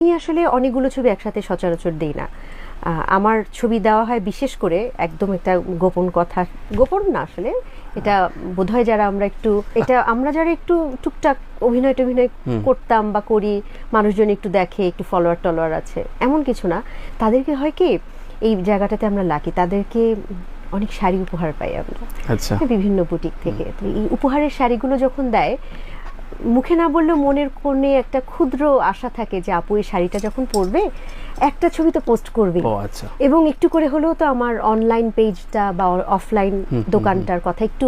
আমি আসলে অনেকগুলো ছবি একসাথে সচরাচর দেই না। আমার ছবি দেওয়া হয় বিশেষ করে একদম একটা গোপন কথা, গোপন না আসলে, এটা বোধহয় আমরা যারা একটু টুকটাক অভিনয় টভিনয় করতাম বা করি, মানুষজন একটু দেখে, একটু ফলোয়ার টলোয়ার আছে, এমন কিছু না। তাদেরকে হয় কি, এই জায়গাটাতে আমরা লাকি, তাদেরকে অনেক শাড়ি উপহার পাই আমরা। আচ্ছা, বিভিন্ন বুটিক থেকে। তো এই উপহারের শাড়িগুলো যখন দেয়, মুখে না বললেও মনের কোণে একটা ক্ষুদ্র আশা থাকে যে আপু এই শাড়িটা যখন পরবে একটা ছবি তো পোস্ট করবে, ও আচ্ছা, এবং একটু করে হলেও তো আমার অনলাইন পেজটা বা অফলাইন দোকানটার কথা একটু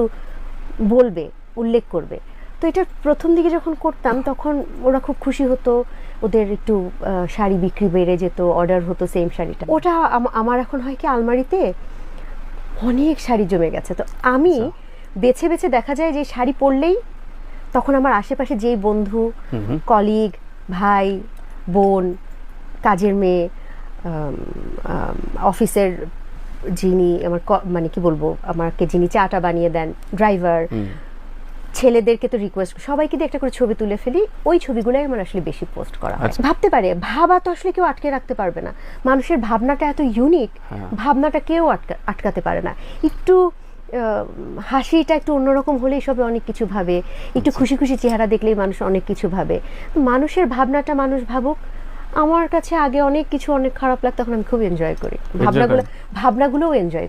বলবে, উল্লেখ করবে। তো এটা প্রথম দিকে যখন করতাম তখন ওরা খুব খুশি হতো, ওদের একটু শাড়ি বিক্রি বেড়ে যেত, অর্ডার হতো সেম শাড়িটা। ওটা আমার এখন হয় কি, আলমারিতে অনেক শাড়ি জমে গেছে। তো আমি বেছে বেছে দেখা যায় যে শাড়ি পরলেই তখন আমার আশেপাশে যেই বন্ধু, কলিগ, ভাই, বোন, কাজের মেয়ে, অফিসের যিনি আমার মানে কি বলবো, আমাকে যিনি চাটা বানিয়ে দেন, ড্রাইভার, ছেলেদেরকে তো রিকোয়েস্ট, সবাইকে দিয়ে একটা করে ছবি তুলে ফেলি। ওই ছবিগুলোই আমার আসলে বেশি পোস্ট করা হয়। ভাবতে পারে, ভাবা তো আসলে কেউ আটকে রাখতে পারবে না, মানুষের ভাবনাটা এত ইউনিক, ভাবনাটা কেউ আটকাতে পারে না। একটু হাসিটা একটু অন্যরকম হলেই সবে অনেক কিছু ভাবে, একটু খুশি খুশি চেহারা দেখলেই মানুষ অনেক কিছু ভাবে। মানুষের ভাবনাটা মানুষ ভাবুক। আমার কাছে আগে অনেক কিছু অনেক খারাপ লাগতো, তখন আমি খুব এনজয় করি ভাবনাগুলোও এনজয়